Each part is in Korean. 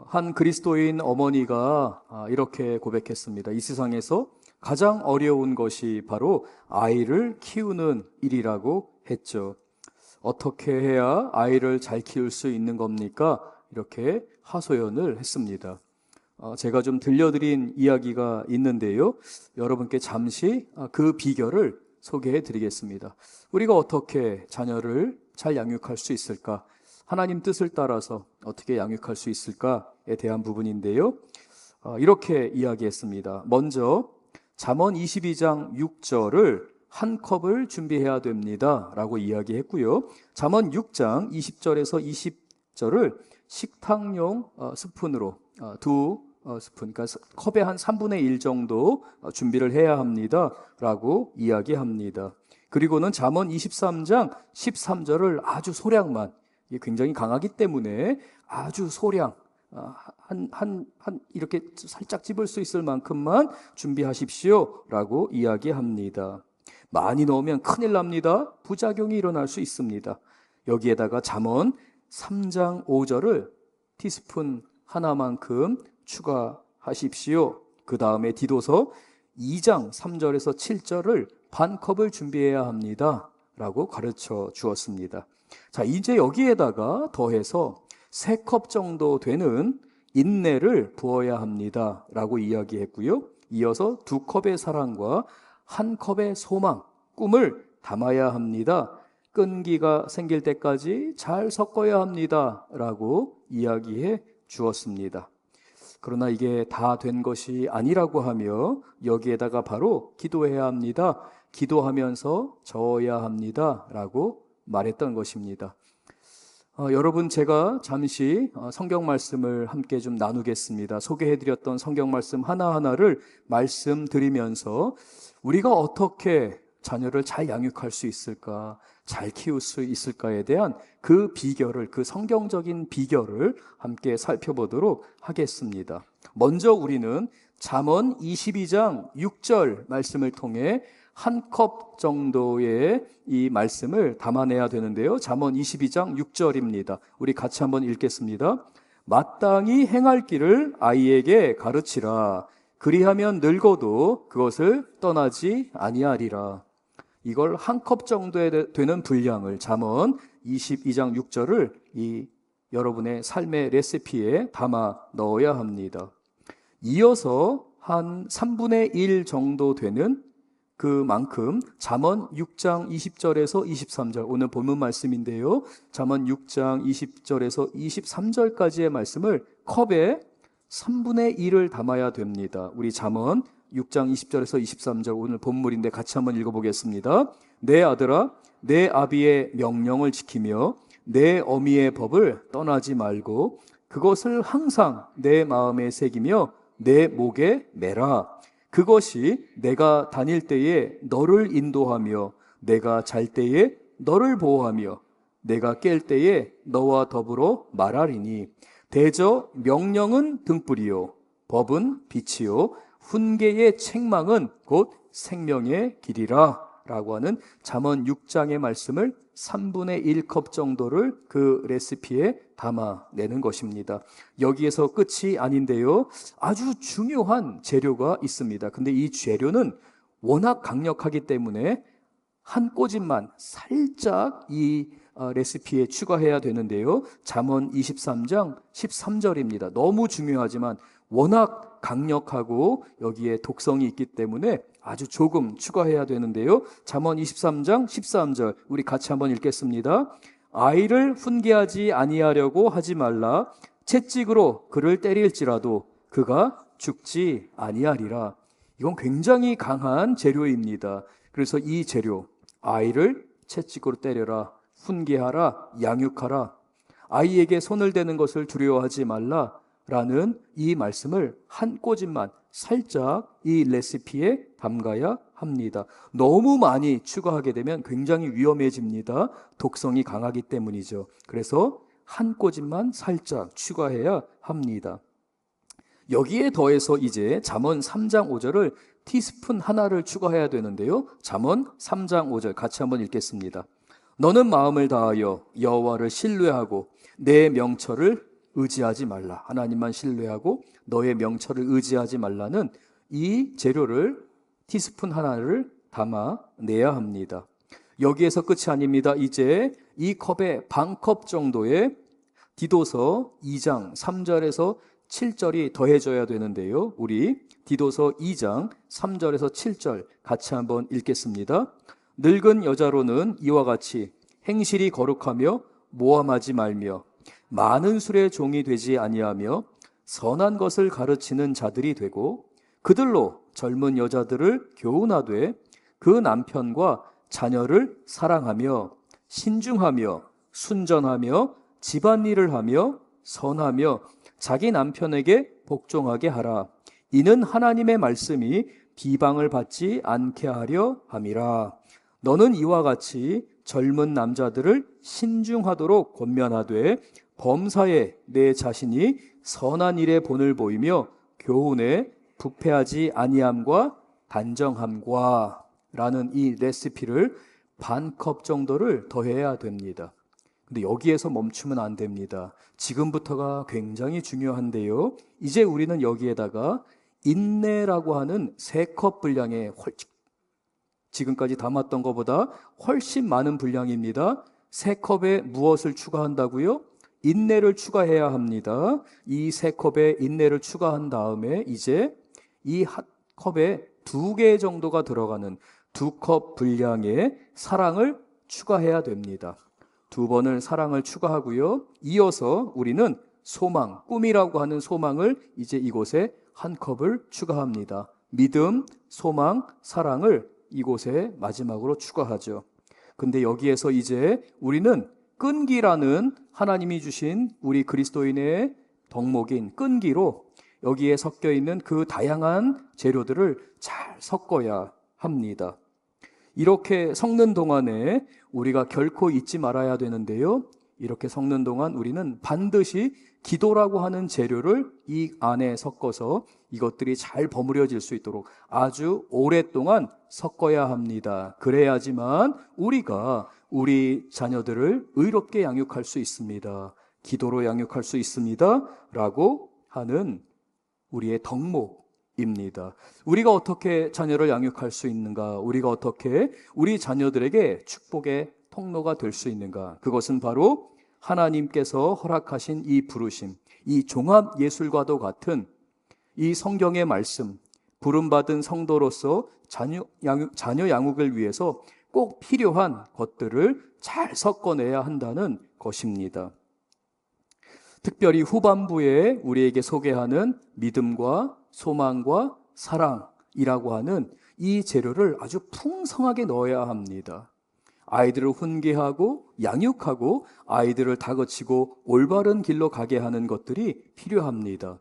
한 그리스도인 어머니가 이렇게 고백했습니다. 이 세상에서 가장 어려운 것이 바로 아이를 키우는 일이라고 했죠. 어떻게 해야 아이를 잘 키울 수 있는 겁니까? 이렇게 하소연을 했습니다. 제가 좀 들려드린 이야기가 있는데요. 여러분께 잠시 그 비결을 소개해 드리겠습니다. 우리가 어떻게 자녀를 잘 양육할 수 있을까? 하나님 뜻을 따라서 어떻게 양육할 수 있을까에 대한 부분인데요. 이렇게 이야기했습니다. 먼저 잠언 22장 6절을 한 컵을 준비해야 됩니다 라고 이야기했고요. 잠언 6장 20절에서 20절을 식탁용 스푼으로 두 스푼, 그러니까 컵의 한 3분의 1 정도 준비를 해야 합니다 라고 이야기합니다. 그리고는 잠언 23장 13절을 아주 소량만, 이게 굉장히 강하기 때문에 아주 소량, 이렇게 살짝 집을 수 있을 만큼만 준비하십시오 라고 이야기합니다. 많이 넣으면 큰일 납니다. 부작용이 일어날 수 있습니다. 여기에다가 잠언 3장 5절을 티스푼 하나만큼 추가하십시오. 그 다음에 디도서 2장 3절에서 7절을 반 컵을 준비해야 합니다 라고 가르쳐 주었습니다. 자, 이제 여기에다가 더해서 3컵 정도 되는 인내를 부어야 합니다 라고 이야기했고요. 이어서 2컵의 사랑과 1컵의 소망, 꿈을 담아야 합니다. 끈기가 생길 때까지 잘 섞어야 합니다 라고 이야기해 주었습니다. 그러나 이게 다 된 것이 아니라고 하며 여기에다가 바로 기도해야 합니다. 기도하면서 저어야 합니다 라고 말했던 것입니다. 여러분, 제가 잠시 성경 말씀을 함께 좀 나누겠습니다. 소개해드렸던 성경 말씀 하나하나를 말씀드리면서 우리가 어떻게 자녀를 잘 양육할 수 있을까, 잘 키울 수 있을까에 대한 그 비결을, 그 성경적인 비결을 함께 살펴보도록 하겠습니다. 먼저 우리는 잠언 22장 6절 말씀을 통해 한 컵 정도의 이 말씀을 담아내야 되는데요. 잠언 22장 6절입니다. 우리 같이 한번 읽겠습니다. 마땅히 행할 길을 아이에게 가르치라. 그리하면 늙어도 그것을 떠나지 아니하리라. 이걸 한 컵 정도에 되는 분량을, 잠언 22장 6절을 이 여러분의 삶의 레시피에 담아 넣어야 합니다. 이어서 한 3분의 1 정도 되는 그만큼 잠언 6장 20절에서 23절, 오늘 본문 말씀인데요. 잠언 6장 20절에서 23절까지의 말씀을 컵에 3분의 1을 담아야 됩니다. 우리 잠언 6장 20절에서 23절, 오늘 본문인데 같이 한번 읽어보겠습니다. 내 아들아, 내 아비의 명령을 지키며 내 어미의 법을 떠나지 말고 그것을 항상 내 마음에 새기며 내 목에 매라. 그것이 내가 다닐 때에 너를 인도하며 내가 잘 때에 너를 보호하며 내가 깰 때에 너와 더불어 말하리니 대저 명령은 등불이요 법은 빛이요 훈계의 책망은 곧 생명의 길이라 라고 하는 잠언 6장의 말씀을 3분의 1컵 정도를 그 레시피에 담아내는 것입니다. 여기에서 끝이 아닌데요, 아주 중요한 재료가 있습니다. 근데 이 재료는 워낙 강력하기 때문에 한 꼬집만 살짝 이 레시피에 추가해야 되는데요, 잠언 23장 13절입니다. 너무 중요하지만 워낙 강력하고 여기에 독성이 있기 때문에 아주 조금 추가해야 되는데요, 잠언 23장 13절 우리 같이 한번 읽겠습니다. 아이를 훈계하지 아니하려고 하지 말라. 채찍으로 그를 때릴지라도 그가 죽지 아니하리라. 이건 굉장히 강한 재료입니다. 그래서 이 재료, 아이를 채찍으로 때려라, 훈계하라, 양육하라, 아이에게 손을 대는 것을 두려워하지 말라 라는 이 말씀을 한 꼬집만 살짝 이 레시피에 담가야 합니다. 너무 많이 추가하게 되면 굉장히 위험해집니다. 독성이 강하기 때문이죠. 그래서 한 꼬집만 살짝 추가해야 합니다. 여기에 더해서 이제 잠언 3장 5절을 티스푼 하나를 추가해야 되는데요, 잠언 3장 5절 같이 한번 읽겠습니다. 너는 마음을 다하여 여호와를 신뢰하고 내 명철을 의지하지 말라. 하나님만 신뢰하고 너의 명철을 의지하지 말라는 이 재료를 티스푼 하나를 담아내야 합니다. 여기에서 끝이 아닙니다. 이제 이 컵에 반컵 정도의 디도서 2장 3절에서 7절이 더해져야 되는데요. 우리 디도서 2장 3절에서 7절 같이 한번 읽겠습니다. 늙은 여자로는 이와 같이 행실이 거룩하며 모함하지 말며 많은 술의 종이 되지 아니하며 선한 것을 가르치는 자들이 되고 그들로 젊은 여자들을 교훈하되 그 남편과 자녀를 사랑하며 신중하며 순전하며 집안일을 하며 선하며 자기 남편에게 복종하게 하라. 이는 하나님의 말씀이 비방을 받지 않게 하려 함이라. 너는 이와 같이 젊은 남자들을 신중하도록 권면하되 범사에 내 자신이 선한 일에 본을 보이며 교훈에 부패하지 아니함과 단정함과 라는 이 레시피를 반컵 정도를 더해야 됩니다. 근데 여기에서 멈추면 안 됩니다. 지금부터가 굉장히 중요한데요. 이제 우리는 여기에다가 인내라고 하는 3컵 분량의 지금까지 담았던 것보다 훨씬 많은 분량입니다. 3컵에 무엇을 추가한다고요? 인내를 추가해야 합니다. 이 3컵에 인내를 추가한 다음에 이제 이 한 컵에 2개 정도가 들어가는 2컵 분량의 사랑을 추가해야 됩니다. 2번을 사랑을 추가하고요. 이어서 우리는 소망, 꿈이라고 하는 소망을 이제 이곳에 한 컵을 추가합니다. 믿음, 소망, 사랑을 이곳에 마지막으로 추가하죠. 근데 여기에서 이제 우리는 끈기라는 하나님이 주신 우리 그리스도인의 덕목인 끈기로 여기에 섞여 있는 그 다양한 재료들을 잘 섞어야 합니다. 이렇게 섞는 동안에 우리가 결코 잊지 말아야 되는데요. 이렇게 섞는 동안 우리는 반드시 기도라고 하는 재료를 이 안에 섞어서 이것들이 잘 버무려질 수 있도록 아주 오랫동안 섞어야 합니다. 그래야지만 우리가 우리 자녀들을 의롭게 양육할 수 있습니다. 기도로 양육할 수 있습니다. 라고 하는 우리의 덕목입니다. 우리가 어떻게 자녀를 양육할 수 있는가? 우리가 어떻게 우리 자녀들에게 축복의 통로가 될 수 있는가? 그것은 바로 하나님께서 허락하신 이 부르심, 이 종합예술과도 같은 이 성경의 말씀, 부름받은 성도로서 자녀 양육을 위해서 꼭 필요한 것들을 잘 섞어내야 한다는 것입니다. 특별히 후반부에 우리에게 소개하는 믿음과 소망과 사랑이라고 하는 이 재료를 아주 풍성하게 넣어야 합니다. 아이들을 훈계하고 양육하고 아이들을 다그치고 올바른 길로 가게 하는 것들이 필요합니다.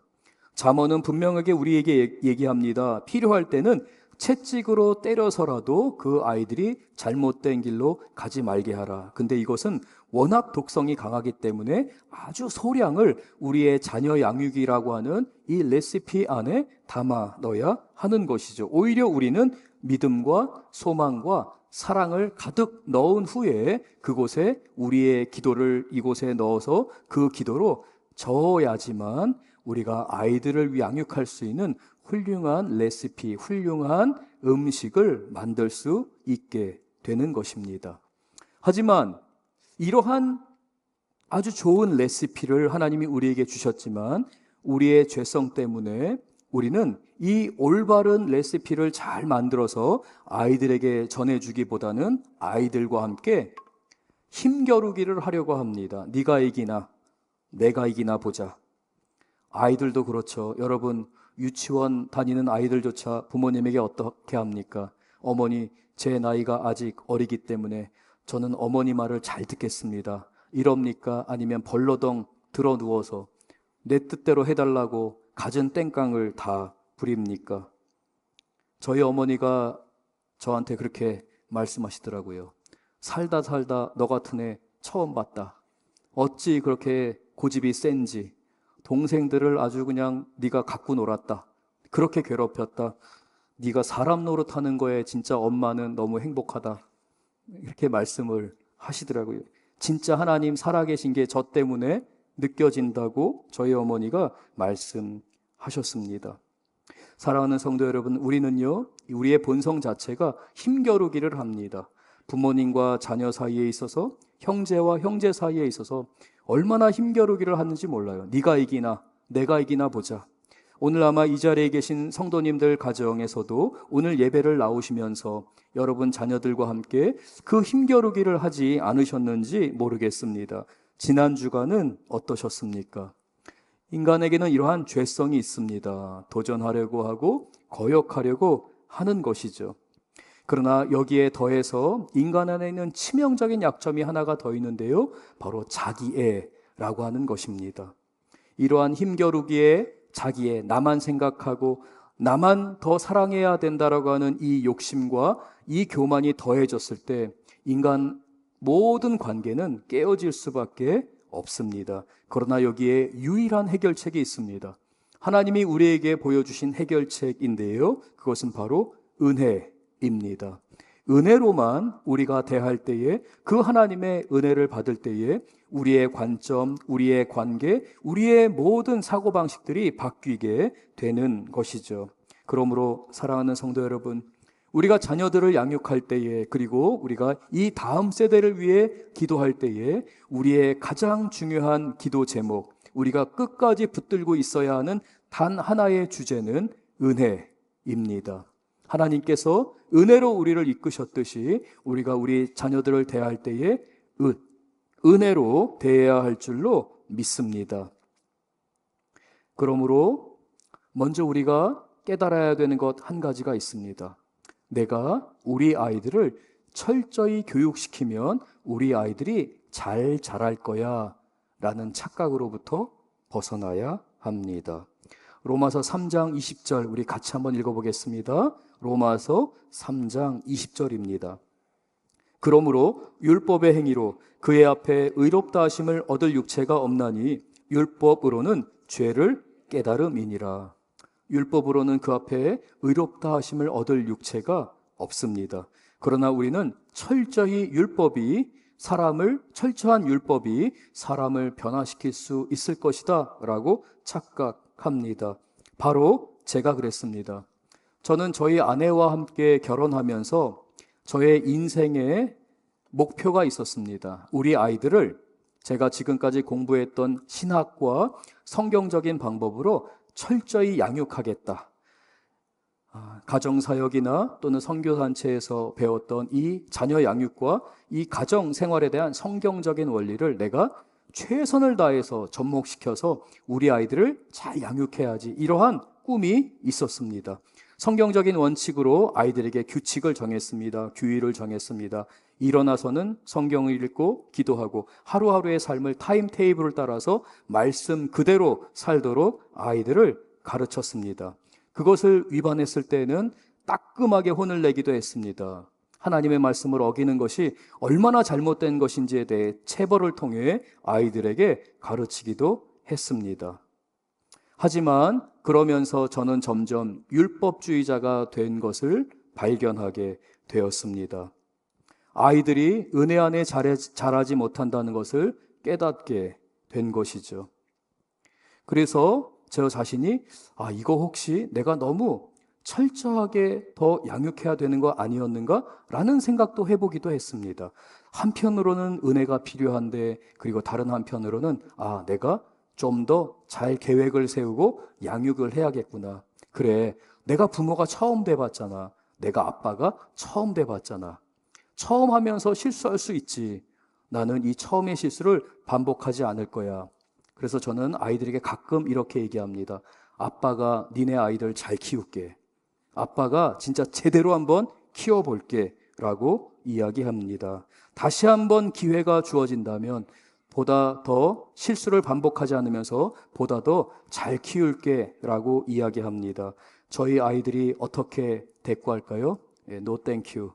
잠언은 분명하게 우리에게 얘기합니다. 필요할 때는 채찍으로 때려서라도 그 아이들이 잘못된 길로 가지 말게 하라. 근데 이것은 워낙 독성이 강하기 때문에 아주 소량을 우리의 자녀 양육이라고 하는 이 레시피 안에 담아 넣어야 하는 것이죠. 오히려 우리는 믿음과 소망과 사랑을 가득 넣은 후에 그곳에 우리의 기도를 이곳에 넣어서 그 기도로 저어야지만 우리가 아이들을 양육할 수 있는 훌륭한 레시피, 훌륭한 음식을 만들 수 있게 되는 것입니다. 하지만 이러한 아주 좋은 레시피를 하나님이 우리에게 주셨지만 우리의 죄성 때문에 우리는 이 올바른 레시피를 잘 만들어서 아이들에게 전해주기보다는 아이들과 함께 힘겨루기를 하려고 합니다. 네가 이기나 내가 이기나 보자. 아이들도 그렇죠. 여러분 유치원 다니는 아이들조차 부모님에게 어떻게 합니까? 어머니, 제 나이가 아직 어리기 때문에 저는 어머니 말을 잘 듣겠습니다. 이럽니까? 아니면 벌러덩 들어 누워서 내 뜻대로 해달라고 갖은 땡깡을 다 부립니까? 저희 어머니가 저한테 그렇게 말씀하시더라고요. 살다 너 같은 애 처음 봤다. 어찌 그렇게 고집이 센지. 동생들을 아주 그냥 네가 갖고 놀았다. 그렇게 괴롭혔다. 네가 사람 노릇하는 거에 진짜 엄마는 너무 행복하다. 이렇게 말씀을 하시더라고요. 진짜 하나님 살아계신 게 저 때문에 느껴진다고 저희 어머니가 말씀하셨습니다. 사랑하는 성도 여러분, 우리는요, 우리의 본성 자체가 힘겨루기를 합니다. 부모님과 자녀 사이에 있어서, 형제와 형제 사이에 있어서 얼마나 힘겨루기를 하는지 몰라요. 네가 이기나 내가 이기나 보자. 오늘 아마 이 자리에 계신 성도님들 가정에서도 오늘 예배를 나오시면서 여러분 자녀들과 함께 그 힘겨루기를 하지 않으셨는지 모르겠습니다. 지난 주간은 어떠셨습니까? 인간에게는 이러한 죄성이 있습니다. 도전하려고 하고 거역하려고 하는 것이죠. 그러나 여기에 더해서 인간 안에 있는 치명적인 약점이 하나가 더 있는데요, 바로 자기애라고 하는 것입니다. 이러한 힘겨루기에 자기애, 나만 생각하고 나만 더 사랑해야 된다라고 하는 이 욕심과 이 교만이 더해졌을 때 인간 모든 관계는 깨어질 수밖에 없습니다. 그러나 여기에 유일한 해결책이 있습니다. 하나님이 우리에게 보여주신 해결책인데요, 그것은 바로 은혜입니다. 은혜로만 우리가 대할 때에, 그 하나님의 은혜를 받을 때에 우리의 관점, 우리의 관계, 우리의 모든 사고방식들이 바뀌게 되는 것이죠. 그러므로 사랑하는 성도 여러분, 우리가 자녀들을 양육할 때에, 그리고 우리가 이 다음 세대를 위해 기도할 때에 우리의 가장 중요한 기도 제목, 우리가 끝까지 붙들고 있어야 하는 단 하나의 주제는 은혜입니다. 하나님께서 은혜로 우리를 이끄셨듯이 우리가 우리 자녀들을 대할 때에 은혜로 대해야 할 줄로 믿습니다. 그러므로 먼저 우리가 깨달아야 되는 것 한 가지가 있습니다. 내가 우리 아이들을 철저히 교육시키면 우리 아이들이 잘 자랄 거야 라는 착각으로부터 벗어나야 합니다. 로마서 3장 20절 우리 같이 한번 읽어보겠습니다. 로마서 3장 20절입니다. 그러므로 율법의 행위로 그의 앞에 의롭다 하심을 얻을 육체가 없나니 율법으로는 죄를 깨달음이니라. 율법으로는 그 앞에 의롭다 하심을 얻을 육체가 없습니다. 그러나 우리는 철저한 율법이 사람을 변화시킬 수 있을 것이다 라고 착각합니다. 바로 제가 그랬습니다. 저는 저희 아내와 함께 결혼하면서 저의 인생의 목표가 있었습니다. 우리 아이들을 제가 지금까지 공부했던 신학과 성경적인 방법으로 철저히 양육하겠다. 가정사역이나 또는 선교단체에서 배웠던 이 자녀 양육과 이 가정 생활에 대한 성경적인 원리를 내가 최선을 다해서 접목시켜서 우리 아이들을 잘 양육해야지, 이러한 꿈이 있었습니다. 성경적인 원칙으로 아이들에게 규칙을 정했습니다. 규율을 정했습니다. 일어나서는 성경을 읽고 기도하고 하루하루의 삶을 타임테이블을 따라서 말씀 그대로 살도록 아이들을 가르쳤습니다. 그것을 위반했을 때는 따끔하게 혼을 내기도 했습니다. 하나님의 말씀을 어기는 것이 얼마나 잘못된 것인지에 대해 체벌을 통해 아이들에게 가르치기도 했습니다. 하지만 그러면서 저는 점점 율법주의자가 된 것을 발견하게 되었습니다. 아이들이 은혜 안에 자라지 못한다는 것을 깨닫게 된 것이죠. 그래서 저 자신이 이거 혹시 내가 너무 철저하게 더 양육해야 되는 거 아니었는가? 라는 생각도 해보기도 했습니다. 한편으로는 은혜가 필요한데, 그리고 다른 한편으로는 내가 좀 더 잘 계획을 세우고 양육을 해야겠구나. 그래, 내가 부모가 처음 돼봤잖아. 내가 아빠가 처음 돼봤잖아. 처음 하면서 실수할 수 있지. 나는 이 처음의 실수를 반복하지 않을 거야. 그래서 저는 아이들에게 가끔 이렇게 얘기합니다. 아빠가 니네 아이들 잘 키울게. 아빠가 진짜 제대로 한번 키워볼게 라고 이야기합니다. 다시 한번 기회가 주어진다면 보다 더 실수를 반복하지 않으면서 보다 더 잘 키울게 라고 이야기합니다. 저희 아이들이 어떻게 대꾸할까요? No thank you.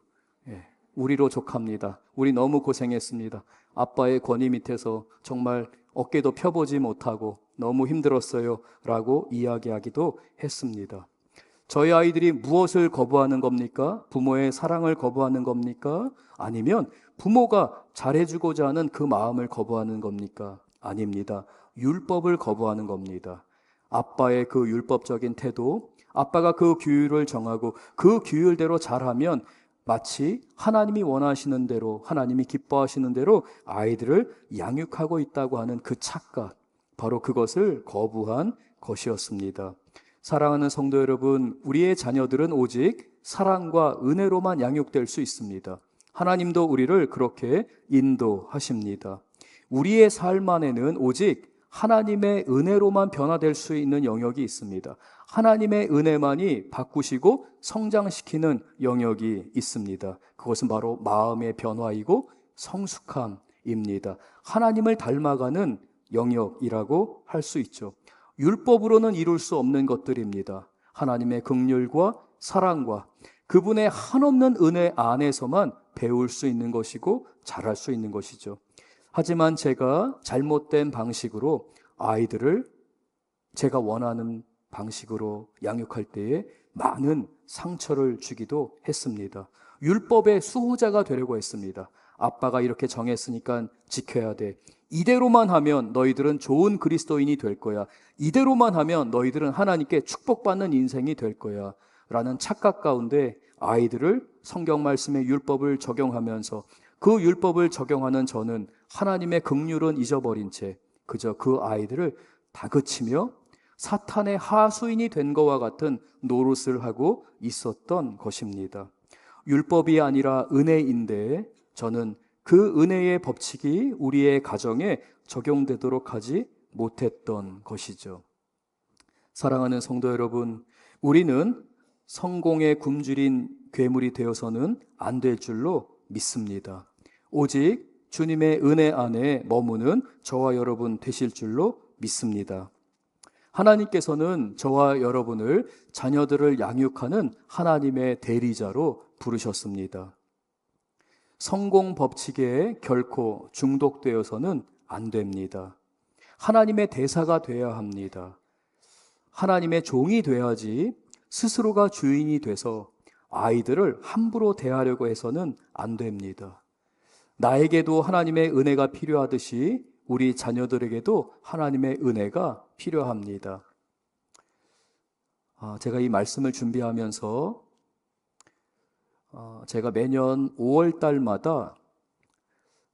우리로 족합니다. 우리 너무 고생했습니다. 아빠의 권위 밑에서 정말 어깨도 펴보지 못하고 너무 힘들었어요 라고 이야기하기도 했습니다. 저희 아이들이 무엇을 거부하는 겁니까? 부모의 사랑을 거부하는 겁니까? 아니면 부모가 잘해주고자 하는 그 마음을 거부하는 겁니까? 아닙니다. 율법을 거부하는 겁니다. 아빠의 그 율법적인 태도, 아빠가 그 규율을 정하고 그 규율대로 잘하면 마치 하나님이 원하시는 대로, 하나님이 기뻐하시는 대로 아이들을 양육하고 있다고 하는 그 착각, 바로 그것을 거부한 것이었습니다. 사랑하는 성도 여러분, 우리의 자녀들은 오직 사랑과 은혜로만 양육될 수 있습니다. 하나님도 우리를 그렇게 인도하십니다. 우리의 삶 안에는 오직 하나님의 은혜로만 변화될 수 있는 영역이 있습니다. 하나님의 은혜만이 바꾸시고 성장시키는 영역이 있습니다. 그것은 바로 마음의 변화이고 성숙함입니다. 하나님을 닮아가는 영역이라고 할 수 있죠. 율법으로는 이룰 수 없는 것들입니다. 하나님의 긍휼과 사랑과 그분의 한없는 은혜 안에서만 배울 수 있는 것이고 잘할 수 있는 것이죠. 하지만 제가 잘못된 방식으로 아이들을 제가 원하는 방식으로 양육할 때에 많은 상처를 주기도 했습니다. 율법의 수호자가 되려고 했습니다. 아빠가 이렇게 정했으니까 지켜야 돼. 이대로만 하면 너희들은 좋은 그리스도인이 될 거야. 이대로만 하면 너희들은 하나님께 축복받는 인생이 될 거야. 라는 착각 가운데 아이들을 성경 말씀의 율법을 적용하면서 그 율법을 적용하는 저는 하나님의 긍휼은 잊어버린 채 그저 그 아이들을 다그치며 사탄의 하수인이 된 것과 같은 노릇을 하고 있었던 것입니다. 율법이 아니라 은혜인데 저는 그 은혜의 법칙이 우리의 가정에 적용되도록 하지 못했던 것이죠. 사랑하는 성도 여러분, 우리는 성공의 굶주린 괴물이 되어서는 안 될 줄로 믿습니다. 오직 주님의 은혜 안에 머무는 저와 여러분 되실 줄로 믿습니다. 하나님께서는 저와 여러분을 자녀들을 양육하는 하나님의 대리자로 부르셨습니다. 성공 법칙에 결코 중독되어서는 안 됩니다. 하나님의 대사가 되어야 합니다. 하나님의 종이 돼야지 스스로가 주인이 돼서 아이들을 함부로 대하려고 해서는 안 됩니다. 나에게도 하나님의 은혜가 필요하듯이 우리 자녀들에게도 하나님의 은혜가 필요합니다. 제가 이 말씀을 준비하면서 제가 매년 5월 달마다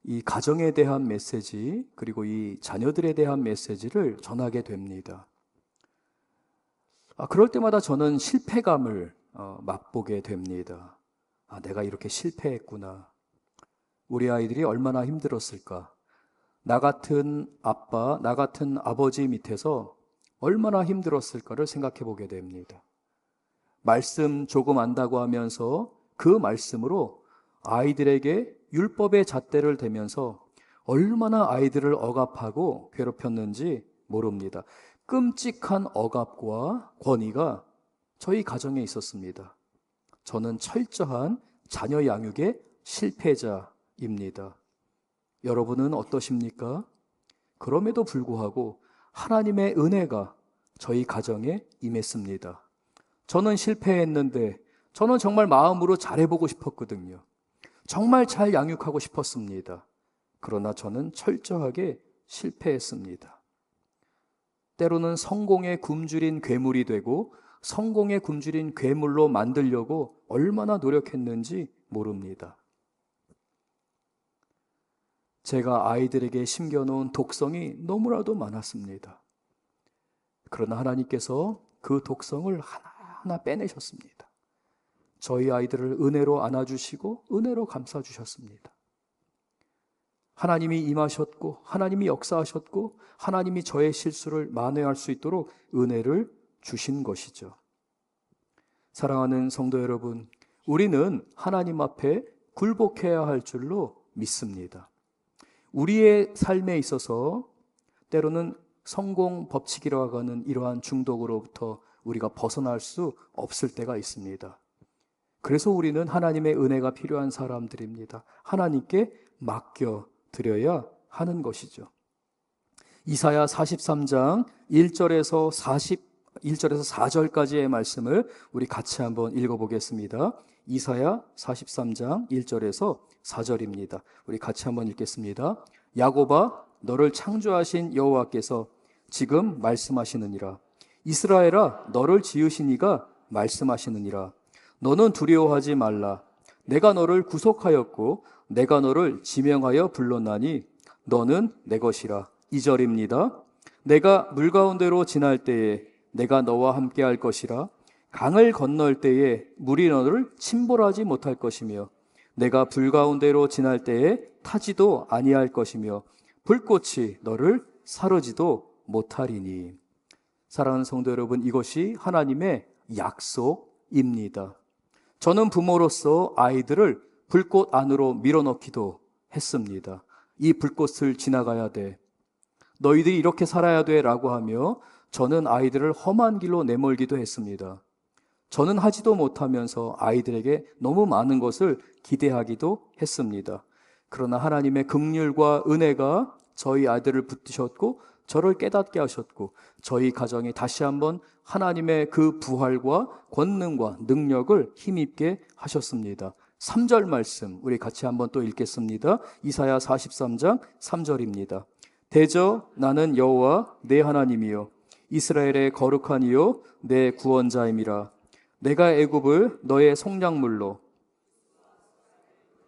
이 가정에 대한 메시지 그리고 이 자녀들에 대한 메시지를 전하게 됩니다. 그럴 때마다 저는 실패감을 맛보게 됩니다. 내가 이렇게 실패했구나. 우리 아이들이 얼마나 힘들었을까. 나 같은 아빠, 나 같은 아버지 밑에서 얼마나 힘들었을까를 생각해 보게 됩니다. 말씀 조금 안다고 하면서 그 말씀으로 아이들에게 율법의 잣대를 대면서 얼마나 아이들을 억압하고 괴롭혔는지 모릅니다. 끔찍한 억압과 권위가 저희 가정에 있었습니다. 저는 철저한 자녀 양육의 실패자입니다. 여러분은 어떠십니까? 그럼에도 불구하고 하나님의 은혜가 저희 가정에 임했습니다. 저는 실패했는데 저는 정말 마음으로 잘해보고 싶었거든요. 정말 잘 양육하고 싶었습니다. 그러나 저는 철저하게 실패했습니다. 때로는 성공에 굶주린 괴물이 되고 성공에 굶주린 괴물로 만들려고 얼마나 노력했는지 모릅니다. 제가 아이들에게 심겨놓은 독성이 너무나도 많았습니다. 그러나 하나님께서 그 독성을 하나하나 빼내셨습니다. 저희 아이들을 은혜로 안아주시고 은혜로 감싸주셨습니다. 하나님이 임하셨고 하나님이 역사하셨고 하나님이 저의 실수를 만회할 수 있도록 은혜를 주신 것이죠. 사랑하는 성도 여러분, 우리는 하나님 앞에 굴복해야 할 줄로 믿습니다. 우리의 삶에 있어서 때로는 성공 법칙이라고 하는 이러한 중독으로부터 우리가 벗어날 수 없을 때가 있습니다. 그래서 우리는 하나님의 은혜가 필요한 사람들입니다. 하나님께 맡겨드려야 하는 것이죠. 이사야 43장 1절에서 4절까지의 말씀을 우리 같이 한번 읽어보겠습니다. 이사야 43장 1절에서 4절입니다. 우리 같이 한번 읽겠습니다. 야곱아, 너를 창조하신 여호와께서 지금 말씀하시느니라. 이스라엘아, 너를 지으신 이가 말씀하시느니라. 너는 두려워하지 말라. 내가 너를 구속하였고 내가 너를 지명하여 불렀나니 너는 내 것이라. 2절입니다. 내가 물 가운데로 지날 때에 내가 너와 함께 할 것이라. 강을 건널 때에 물이 너를 침몰하지 못할 것이며 내가 불 가운데로 지날 때에 타지도 아니할 것이며 불꽃이 너를 사르지도 못하리니. 사랑하는 성도 여러분, 이것이 하나님의 약속입니다. 저는 부모로서 아이들을 불꽃 안으로 밀어넣기도 했습니다. 이 불꽃을 지나가야 돼. 너희들이 이렇게 살아야 돼 라고 하며 저는 아이들을 험한 길로 내몰기도 했습니다. 저는 하지도 못하면서 아이들에게 너무 많은 것을 기대하기도 했습니다. 그러나 하나님의 긍휼과 은혜가 저희 아이들을 붙드셨고 저를 깨닫게 하셨고 저희 가정이 다시 한번 하나님의 그 부활과 권능과 능력을 힘입게 하셨습니다. 3절 말씀 우리 같이 한번 또 읽겠습니다. 이사야 43장 3절입니다. 대저 나는 여호와 내 하나님이요 이스라엘의 거룩한 이요 내 구원자임이라. 내가 애굽을 너의 속량물로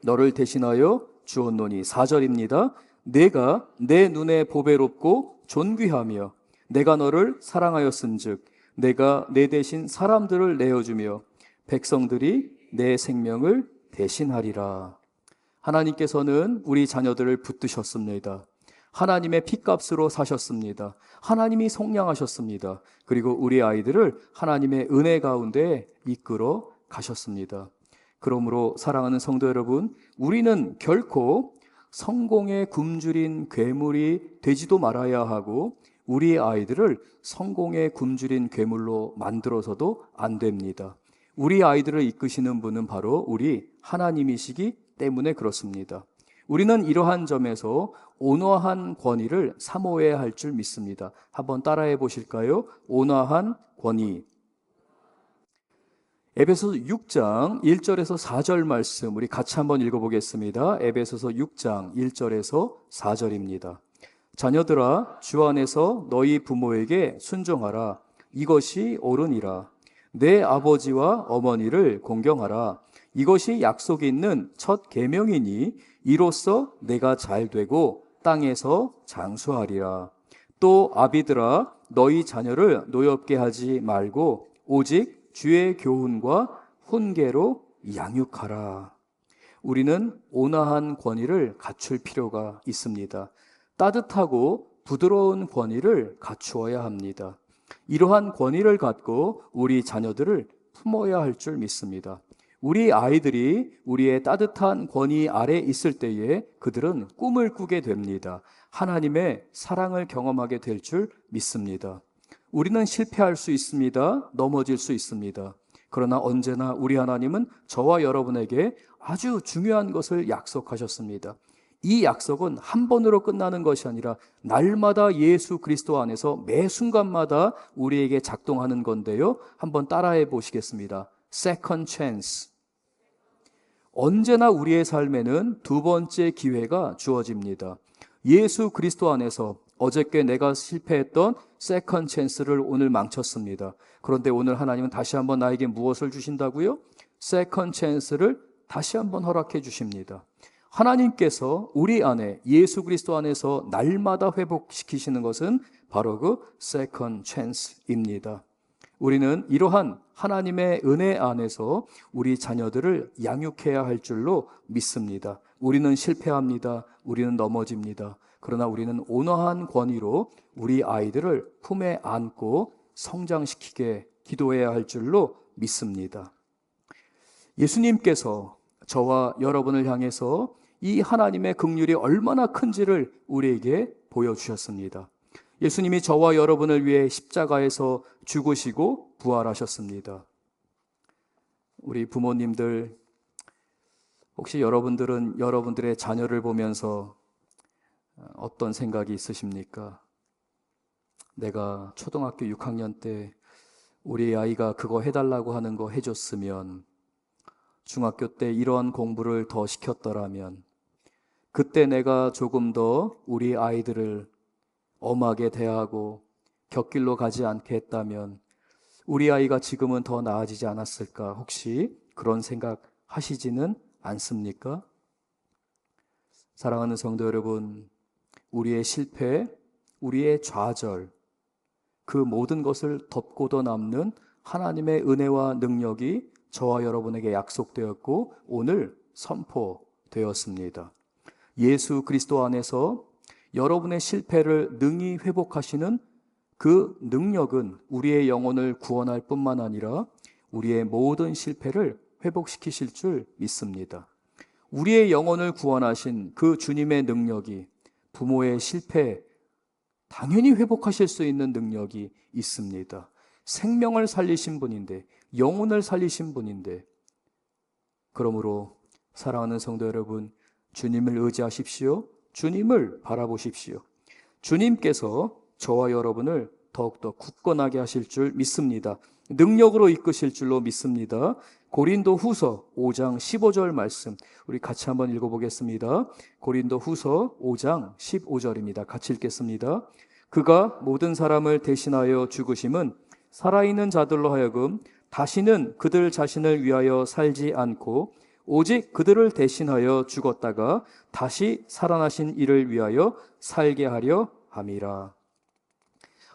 너를 대신하여 주었노니. 4절입니다. 내가 내 눈에 보배롭고 존귀하며 내가 너를 사랑하였은즉 내가 내 대신 사람들을 내어주며 백성들이 내 생명을 대신하리라. 하나님께서는 우리 자녀들을 붙드셨습니다. 하나님의 핏값으로 사셨습니다. 하나님이 속량하셨습니다. 그리고 우리 아이들을 하나님의 은혜 가운데 이끌어 가셨습니다. 그러므로 사랑하는 성도 여러분, 우리는 결코 성공에 굶주린 괴물이 되지도 말아야 하고 우리 아이들을 성공에 굶주린 괴물로 만들어서도 안 됩니다. 우리 아이들을 이끄시는 분은 바로 우리 하나님이시기 때문에 그렇습니다. 우리는 이러한 점에서 온화한 권위를 사모해야 할 줄 믿습니다. 한번 따라해 보실까요? 온화한 권위. 에베소서 6장 1절에서 4절 말씀 우리 같이 한번 읽어보겠습니다. 에베소서 6장 1절에서 4절입니다. 자녀들아 주 안에서 너희 부모에게 순종하라. 이것이 옳으니라. 내 아버지와 어머니를 공경하라. 이것이 약속이 있는 첫 계명이니 이로써 내가 잘 되고 땅에서 장수하리라. 또 아비들아 너희 자녀를 노엽게 하지 말고 오직 주의 교훈과 훈계로 양육하라. 우리는 온화한 권위를 갖출 필요가 있습니다. 따뜻하고 부드러운 권위를 갖추어야 합니다. 이러한 권위를 갖고 우리 자녀들을 품어야 할 줄 믿습니다. 우리 아이들이 우리의 따뜻한 권위 아래 있을 때에 그들은 꿈을 꾸게 됩니다. 하나님의 사랑을 경험하게 될 줄 믿습니다. 우리는 실패할 수 있습니다. 넘어질 수 있습니다. 그러나 언제나 우리 하나님은 저와 여러분에게 아주 중요한 것을 약속하셨습니다. 이 약속은 한 번으로 끝나는 것이 아니라 날마다 예수 그리스도 안에서 매 순간마다 우리에게 작동하는 건데요. 한번 따라해 보시겠습니다. Second chance. 언제나 우리의 삶에는 두 번째 기회가 주어집니다. 예수 그리스도 안에서 어저께 내가 실패했던 세컨드 찬스를 오늘 망쳤습니다. 그런데 오늘 하나님은 다시 한번 나에게 무엇을 주신다고요? 세컨드 찬스를 다시 한번 허락해 주십니다. 하나님께서 우리 안에 예수 그리스도 안에서 날마다 회복시키시는 것은 바로 그 세컨드 찬스입니다. 우리는 이러한 하나님의 은혜 안에서 우리 자녀들을 양육해야 할 줄로 믿습니다. 우리는 실패합니다. 우리는 넘어집니다. 그러나 우리는 온화한 권위로 우리 아이들을 품에 안고 성장시키게 기도해야 할 줄로 믿습니다. 예수님께서 저와 여러분을 향해서 이 하나님의 긍휼이 얼마나 큰지를 우리에게 보여주셨습니다. 예수님이 저와 여러분을 위해 십자가에서 죽으시고 부활하셨습니다. 우리 부모님들, 혹시 여러분들은 여러분들의 자녀를 보면서 어떤 생각이 있으십니까? 내가 초등학교 6학년 때 우리 아이가 그거 해달라고 하는 거 해줬으면, 중학교 때 이러한 공부를 더 시켰더라면, 그때 내가 조금 더 우리 아이들을 엄하게 대하고 곁길로 가지 않게 했다면 우리 아이가 지금은 더 나아지지 않았을까? 혹시 그런 생각 하시지는 않습니까? 사랑하는 성도 여러분, 우리의 실패, 우리의 좌절, 그 모든 것을 덮고도 남는 하나님의 은혜와 능력이 저와 여러분에게 약속되었고 오늘 선포되었습니다. 예수 그리스도 안에서 여러분의 실패를 능히 회복하시는 그 능력은 우리의 영혼을 구원할 뿐만 아니라 우리의 모든 실패를 회복시키실 줄 믿습니다. 우리의 영혼을 구원하신 그 주님의 능력이 부모의 실패 당연히 회복하실 수 있는 능력이 있습니다. 생명을 살리신 분인데, 영혼을 살리신 분인데, 그러므로 사랑하는 성도 여러분, 주님을 의지하십시오. 주님을 바라보십시오. 주님께서 저와 여러분을 더욱더 굳건하게 하실 줄 믿습니다. 능력으로 이끄실 줄로 믿습니다. 고린도 후서 5장 15절 말씀 우리 같이 한번 읽어보겠습니다. 고린도 후서 5장 15절입니다. 같이 읽겠습니다. 그가 모든 사람을 대신하여 죽으심은 살아있는 자들로 하여금 다시는 그들 자신을 위하여 살지 않고 오직 그들을 대신하여 죽었다가 다시 살아나신 이를 위하여 살게 하려 함이라.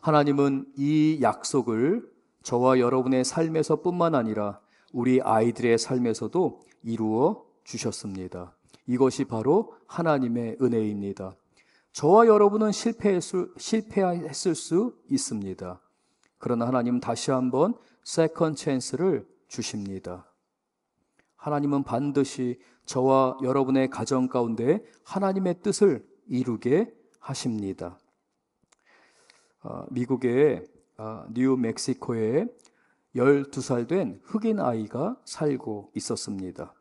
하나님은 이 약속을 저와 여러분의 삶에서 뿐만 아니라 우리 아이들의 삶에서도 이루어 주셨습니다. 이것이 바로 하나님의 은혜입니다. 저와 여러분은 실패했을 수 있습니다. 그러나 하나님은 다시 한번 세컨 찬스를 주십니다. 하나님은 반드시 저와 여러분의 가정 가운데 하나님의 뜻을 이루게 하십니다. 미국의 뉴멕시코에 12살 된 흑인 아이가 살고 있었습니다.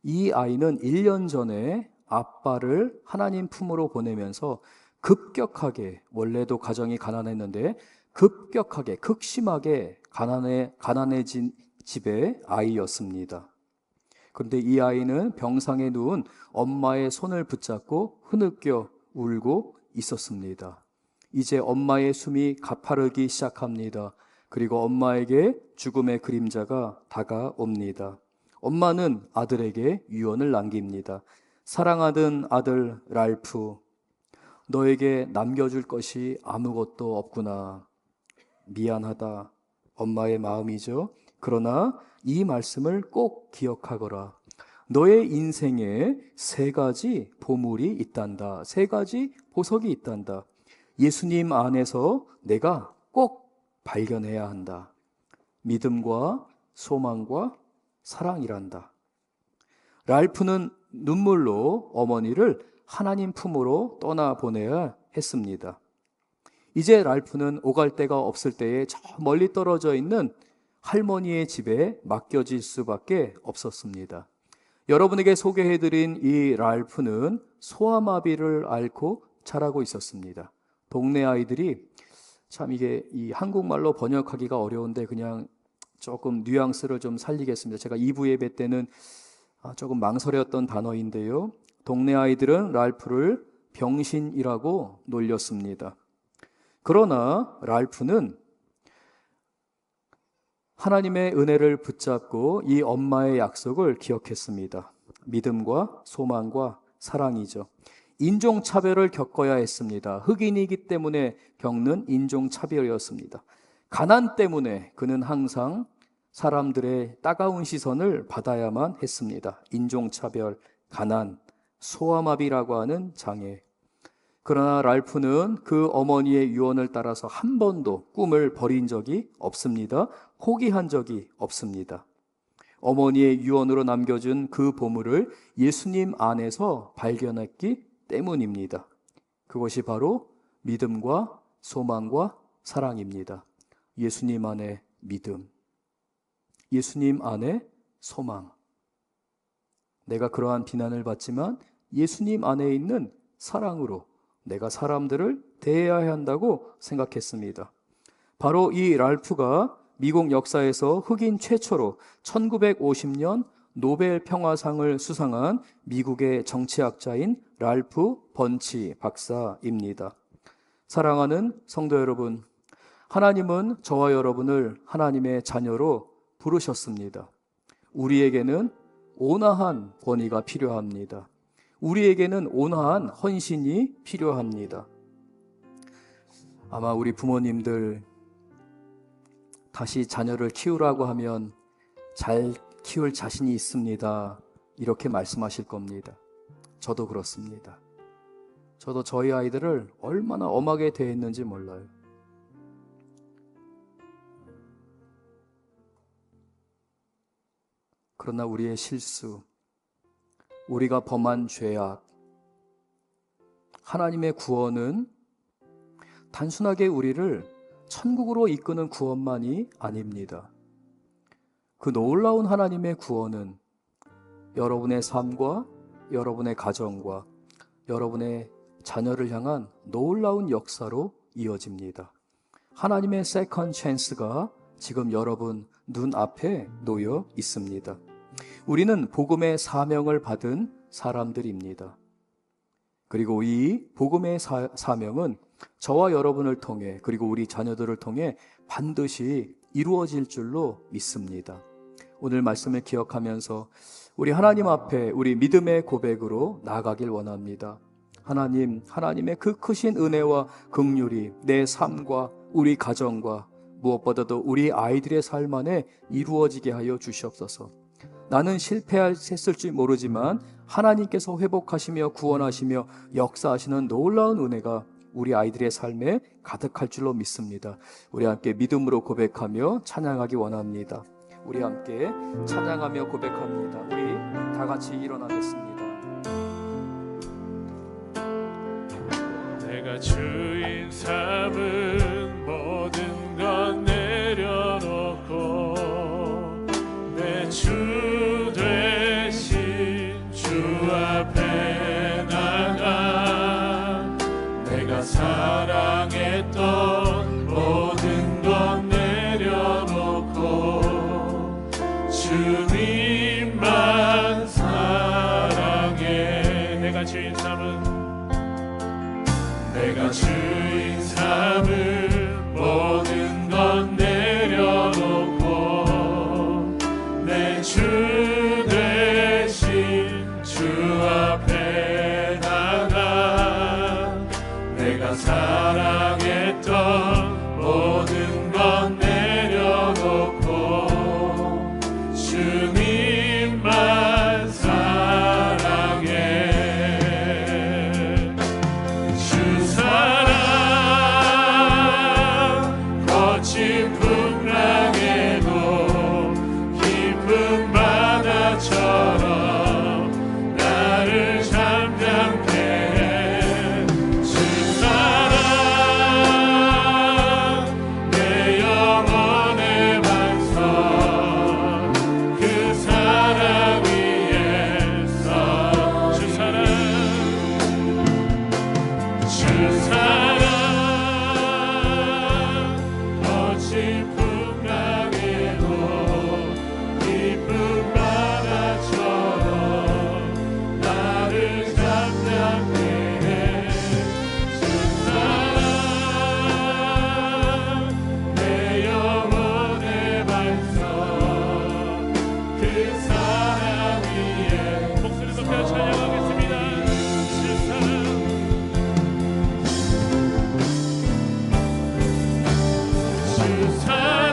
이 아이는 1년 전에 아빠를 하나님 품으로 보내면서 급격하게, 원래도 가정이 가난했는데 급격하게, 극심하게 가난해진 집의 아이였습니다. 그런데 이 아이는 병상에 누운 엄마의 손을 붙잡고 흐느껴 울고 있었습니다. 이제 엄마의 숨이 가파르기 시작합니다. 그리고 엄마에게 죽음의 그림자가 다가옵니다. 엄마는 아들에게 유언을 남깁니다. 사랑하던 아들 랄프, 너에게 남겨줄 것이 아무것도 없구나. 미안하다. 엄마의 마음이죠. 그러나 이 말씀을 꼭 기억하거라. 너의 인생에 3가지 보물이 있단다. 3가지 보석이 있단다. 예수님 안에서 내가 꼭 발견해야 한다. 믿음과 소망과 사랑이란다. 랄프는 눈물로 어머니를 하나님 품으로 떠나보내야 했습니다. 이제 랄프는 오갈 데가 없을 때에 저 멀리 떨어져 있는 할머니의 집에 맡겨질 수밖에 없었습니다. 여러분에게 소개해드린 이 랄프는 소아마비를 앓고 자라고 있었습니다. 동네 아이들이 참 이게 이 한국말로 번역하기가 어려운데 그냥 조금 뉘앙스를 좀 살리겠습니다. 제가 2부 예배 때는 조금 망설였던 단어인데요. 동네 아이들은 랄프를 병신이라고 놀렸습니다. 그러나 랄프는 하나님의 은혜를 붙잡고 이 엄마의 약속을 기억했습니다. 믿음과 소망과 사랑이죠. 인종차별을 겪어야 했습니다. 흑인이기 때문에 겪는 인종차별이었습니다. 가난 때문에 그는 항상 사람들의 따가운 시선을 받아야만 했습니다. 인종차별, 가난, 소아마비라고 하는 장애. 그러나 랄프는 그 어머니의 유언을 따라서 한 번도 꿈을 버린 적이 없습니다. 포기한 적이 없습니다. 어머니의 유언으로 남겨준 그 보물을 예수님 안에서 발견했기 때문입니다. 그것이 바로 믿음과 소망과 사랑입니다. 예수님 안에 믿음, 예수님 안에 소망. 내가 그러한 비난을 받지만 예수님 안에 있는 사랑으로 내가 사람들을 대해야 한다고 생각했습니다. 바로 이 랄프가 미국 역사에서 흑인 최초로 1950년 노벨 평화상을 수상한 미국의 정치학자인 랄프 번치 박사입니다. 사랑하는 성도 여러분, 하나님은 저와 여러분을 하나님의 자녀로 부르셨습니다. 우리에게는 온화한 권위가 필요합니다. 우리에게는 온화한 헌신이 필요합니다. 아마 우리 부모님들 다시 자녀를 키우라고 하면 잘 키울 자신이 있습니다. 이렇게 말씀하실 겁니다. 저도 그렇습니다. 저도 저희 아이들을 얼마나 엄하게 대했는지 몰라요. 그러나 우리의 실수, 우리가 범한 죄악, 하나님의 구원은 단순하게 우리를 천국으로 이끄는 구원만이 아닙니다. 그 놀라운 하나님의 구원은 여러분의 삶과 여러분의 가정과 여러분의 자녀를 향한 놀라운 역사로 이어집니다. 하나님의 세컨 찬스가 지금 여러분 눈앞에 놓여 있습니다. 우리는 복음의 사명을 받은 사람들입니다. 그리고 이 복음의 사명은 저와 여러분을 통해 그리고 우리 자녀들을 통해 반드시 이루어질 줄로 믿습니다. 오늘 말씀을 기억하면서 우리 하나님 앞에 우리 믿음의 고백으로 나아가길 원합니다. 하나님, 하나님의 그 크신 은혜와 긍휼이 내 삶과 우리 가정과 무엇보다도 우리 아이들의 삶 안에 이루어지게 하여 주시옵소서. 나는 실패했을지 모르지만 하나님께서 회복하시며 구원하시며 역사하시는 놀라운 은혜가 우리 아이들의 삶에 가득할 줄로 믿습니다. 우리 함께 믿음으로 고백하며 찬양하기 원합니다. 우리 함께 찬양하며 고백합니다. 우리 다 같이 일어나겠습니다. 내가 주인 삼은 모든 것 내려놓고 내 주 되신 주 앞에 나가 내가 사랑했던 모든 것 내려놓고 주님만 사랑해. 내가 주인 삼은 모든 것 내려놓고 내 주 되신 주 앞에 나가 내가 사랑했던 모든 것 내려놓고 주님만 사랑해. 주 사랑 거친 풍랑에도 깊은 바다처럼 나를 잠잠케 해. 주 사랑 내 영혼의 반석 그 사랑 위에 서. 주 사랑 거친 풍랑에도 깊은 바다처럼 나를 잠잠케 해. 주 사랑 내 영혼의 반석 그 사랑 위에. 목소리 높여 찬양하겠습니다. 주 사랑 주 사랑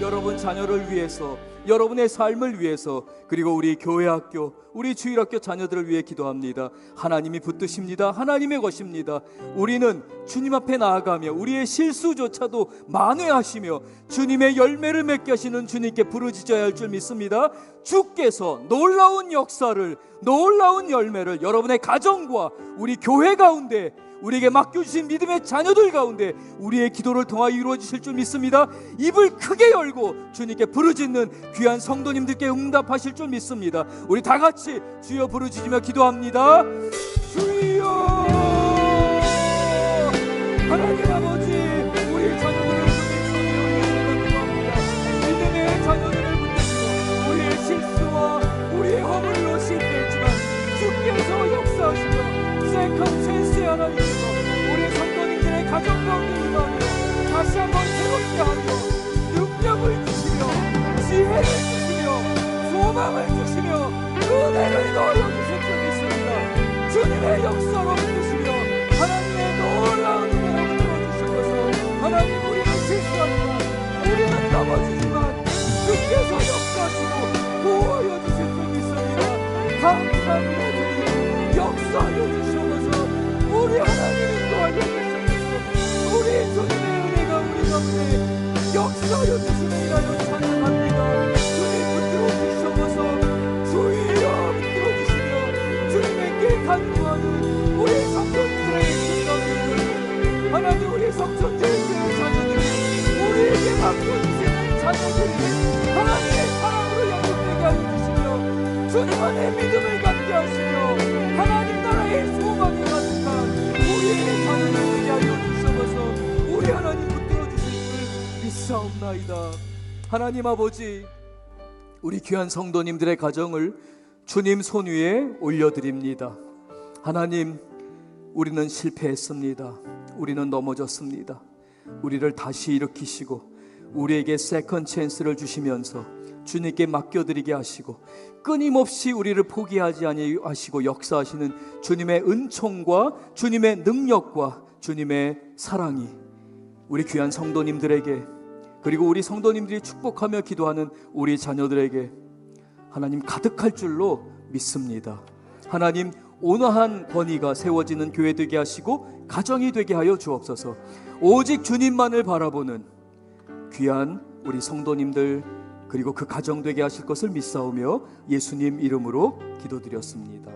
여러분 자녀를 위해서, 여러분의 삶을 위해서, 그리고 우리 교회 학교, 우리 주일학교 자녀들을 위해 기도합니다. 하나님이 붙드십니다. 하나님의 것입니다. 우리는 주님 앞에 나아가며 우리의 실수조차도 만회하시며 주님의 열매를 맺게 하시는 주님께 부르짖어야 할 줄 믿습니다. 주께서 놀라운 역사를, 놀라운 열매를 여러분의 가정과 우리 교회 가운데, 우리에게 맡겨주신 믿음의 자녀들 가운데 우리의 기도를 통하여 이루어지실 줄 믿습니다. 입을 크게 열고 주님께 부르짖는 귀한 성도님들께 응답하실 줄 믿습니다. 우리 다 같이 주여 부르짖으며 기도합니다. 주여, 하나님 아버지, 우리 자녀들을 붙드시옵소서. 믿음의 자녀들을 붙드시고 우리의 실수와 우리의 허물로 실패했지만 주께서 역사하시며 세컨 찬스의 하나님께서 우리 성도님들의 가정 가운데 임하며 다시 한번 새롭게 하며 능력을 주시며 지혜를 주시며 소망을 주시며 은혜를 넣어주실 줄 믿습니다. 주님의 역사로 믿으시며 하나님의 놀라운 은혜로 들어주시면서 하나님, 우리는 실수하지만 우리는 넘어지지만 주께서 역사하시고 보호하여 주실 줄 믿습니다. 감사합니다. 주님, 역사하여 주시옵소서. 우리 하나님이 또 알려주셔서 우리 주님의 은혜가 우리 가운데 역사하여 주시는 일하여 찬양합니다. 주님 붙들어 주시옵소서. 주여 붙들어 주시며 주님께 간구하는 우리 성도들의 신앙들, 하나님, 우리 성도들의 자녀들이 우리에게 맡겨주시는 자녀들이 하나님의 사랑으로 영접되게 하여 주시며 주님 안에 믿음을 갖게 하시며 하나님 나라의 소망이 가득한 우리의 자녀들 되게 하여 주시옵소서. 우리 하나님 붙들어 주실 줄 믿사옵나이다. 하나님 아버지, 우리 귀한 성도님들의 가정을 주님 손 위에 올려드립니다. 하나님, 우리는 실패했습니다. 우리는 넘어졌습니다. 우리를 다시 일으키시고 우리에게 세컨 찬스를 주시면서 주님께 맡겨드리게 하시고 끊임없이 우리를 포기하지 아니하시고 역사하시는 주님의 은총과 주님의 능력과 주님의 사랑이 우리 귀한 성도님들에게, 그리고 우리 성도님들이 축복하며 기도하는 우리 자녀들에게 하나님 가득할 줄로 믿습니다. 하나님, 온화한 권위가 세워지는 교회 되게 하시고 가정이 되게 하여 주옵소서. 오직 주님만을 바라보는 귀한 우리 성도님들, 그리고 그 가정 되게 하실 것을 믿사오며 예수님 이름으로 기도드렸습니다.